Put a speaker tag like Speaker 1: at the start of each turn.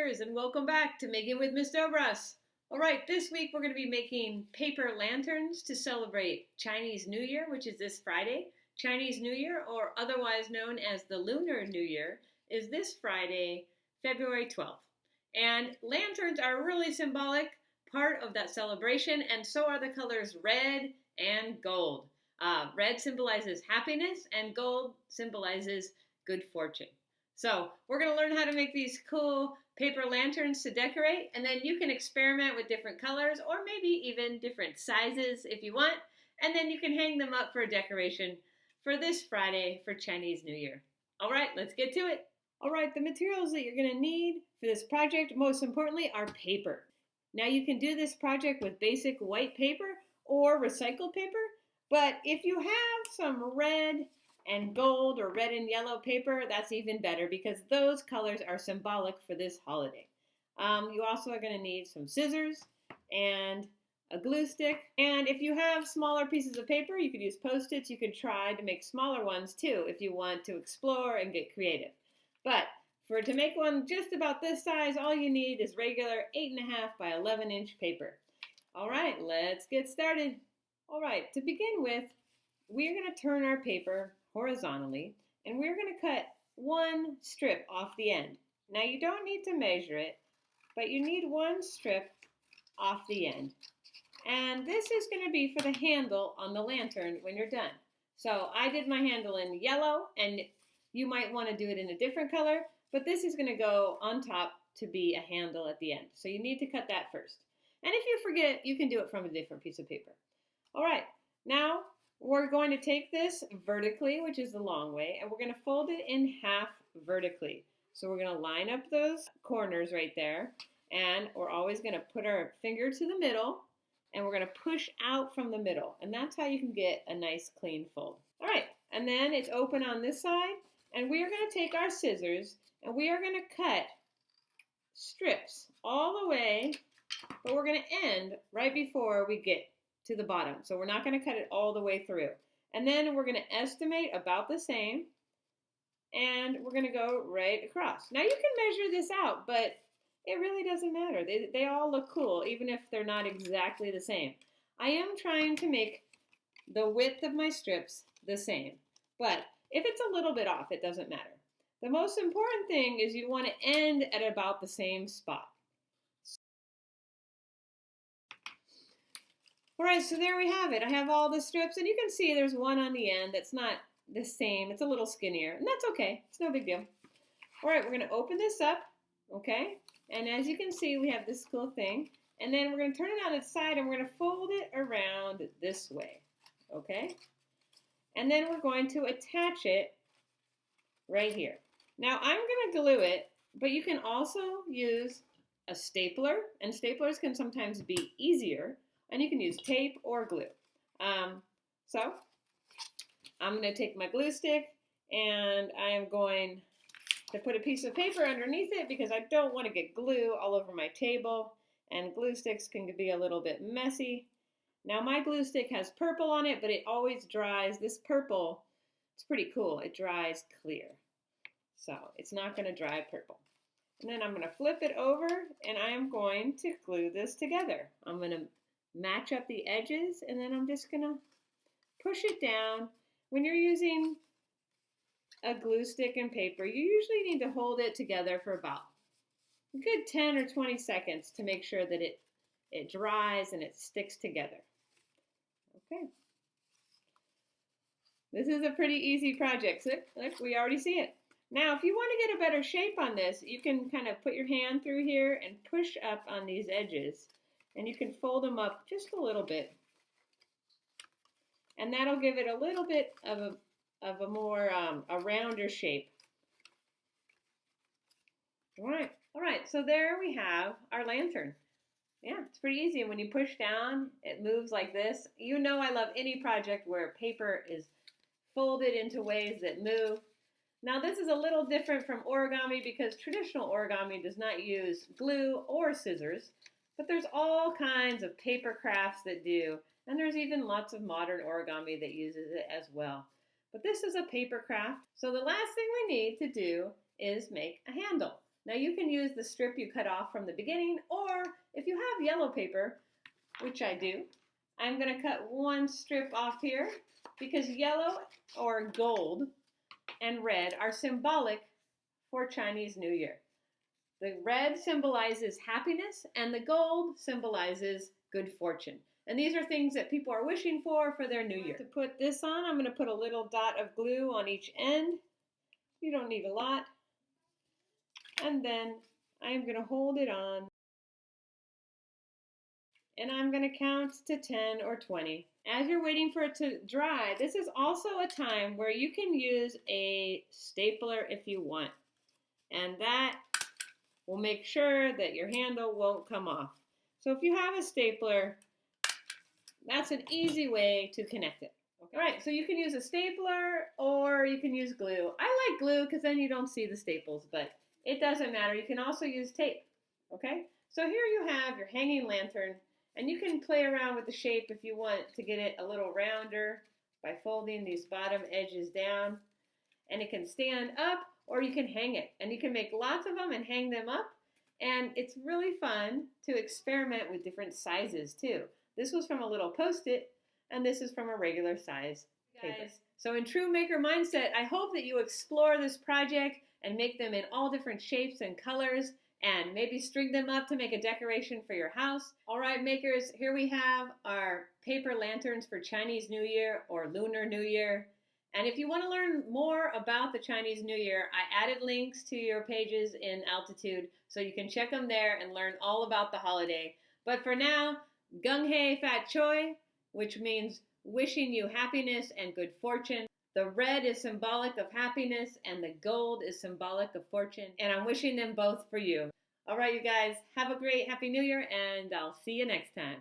Speaker 1: makers, and welcome back to Making with Miss Dobras. All right, this week we're going to be making paper lanterns to celebrate Chinese New Year, which is this Friday. Chinese New Year, or otherwise known as the Lunar New Year, is this Friday, February 12th. And lanterns are a really symbolic part of that celebration, and so are the colors red and gold. Red symbolizes happiness, and gold symbolizes good fortune. So we're going to learn how to make these cool paper lanterns to decorate, and then you can experiment with different colors or maybe even different sizes if you want, and then you can hang them up for a decoration for this Friday for Chinese New Year. All right, let's get to it. All right, the materials that you're going to need for this project, most importantly, are paper. Now you can do this project with basic white paper or recycled paper, but if you have some red and gold or red and yellow paper, that's even better because those colors are symbolic for this holiday. You also are going to need some scissors and a glue stick. And if you have smaller pieces of paper, you could use Post-its. You could try to make smaller ones too if you want to explore and get creative. But to make one just about this size, all you need is regular 8.5 by 11-inch paper. All right, let's get started. All right, to begin with, we're going to turn our paper horizontally, and we're going to cut one strip off the end. Now you don't need to measure it, but you need one strip off the end. And this is going to be for the handle on the lantern when you're done. So I did my handle in yellow, and you might want to do it in a different color, but this is going to go on top to be a handle at the end. So you need to cut that first. And if you forget, you can do it from a different piece of paper. All right, now we're going to take this vertically, which is the long way, and we're going to fold it in half vertically. So we're going to line up those corners right there, and we're always going to put our finger to the middle, and we're going to push out from the middle, and that's how you can get a nice clean fold. All right, and then it's open on this side, and we are going to take our scissors, and we are going to cut strips all the way, but we're going to end right before we get to the bottom. So we're not going to cut it all the way through. And then we're going to estimate about the same, and we're going to go right across. Now you can measure this out, but it really doesn't matter. They all look cool, even if they're not exactly the same. I am trying to make the width of my strips the same, but if it's a little bit off, it doesn't matter. The most important thing is you want to end at about the same spot. All right, so there we have it. I have all the strips, and you can see there's one on the end that's not the same. It's a little skinnier, and that's okay. It's no big deal. All right, we're going to open this up, okay? And as you can see, we have this cool thing. And then we're going to turn it on its side, and we're going to fold it around this way, okay? And then we're going to attach it right here. Now, I'm going to glue it, but you can also use a stapler, and staplers can sometimes be easier. And you can use tape or glue. So I'm going to take my glue stick, and I am going to put a piece of paper underneath it because I don't want to get glue all over my table, and glue sticks can be a little bit messy. Now my glue stick has purple on it, but it always dries. This purple, it's pretty cool. It dries clear. So it's not going to dry purple. And then I'm going to flip it over, and I am going to glue this together. I'm going to match up the edges, and then I'm just gonna push it down. When you're using a glue stick and paper, you usually need to hold it together for about a good 10 or 20 seconds to make sure that it dries and it sticks together. Okay. This is a pretty easy project. Look, we already see it. Now, if you want to get a better shape on this, you can kind of put your hand through here and push up on these edges. And you can fold them up just a little bit. And that'll give it a little bit of a more, a rounder shape. All right, so there we have our lantern. Yeah, it's pretty easy. And when you push down, it moves like this. You know I love any project where paper is folded into ways that move. Now this is a little different from origami because traditional origami does not use glue or scissors. But there's all kinds of paper crafts that do, and there's even lots of modern origami that uses it as well. But this is a paper craft, so the last thing we need to do is make a handle. Now you can use the strip you cut off from the beginning, or if you have yellow paper, which I do, I'm going to cut one strip off here because yellow or gold and red are symbolic for Chinese New Year. The red symbolizes happiness and the gold symbolizes good fortune. And these are things that people are wishing for their new year. To put this on, I'm going to put a little dot of glue on each end. You don't need a lot. And then I'm going to hold it on. And I'm going to count to 10 or 20. As you're waiting for it to dry, this is also a time where you can use a stapler if you want. And that will make sure that your handle won't come off. So if you have a stapler, that's an easy way to connect it. Okay. All right, so you can use a stapler or you can use glue. I like glue because then you don't see the staples, but it doesn't matter. You can also use tape, okay? So here you have your hanging lantern, and you can play around with the shape if you want to get it a little rounder by folding these bottom edges down. And it can stand up or you can hang it. And you can make lots of them and hang them up. And it's really fun to experiment with different sizes too. This was from a little Post-it, and this is from a regular size paper. So in true maker mindset, I hope that you explore this project and make them in all different shapes and colors, and maybe string them up to make a decoration for your house. All right, makers, here we have our paper lanterns for Chinese New Year or Lunar New Year. And if you want to learn more about the Chinese New Year, I added links to your pages in Altitude, so you can check them there and learn all about the holiday. But for now, Gung Hei Fat Choi, which means wishing you happiness and good fortune. The red is symbolic of happiness and the gold is symbolic of fortune. And I'm wishing them both for you. All right, you guys, have a great Happy New Year, and I'll see you next time.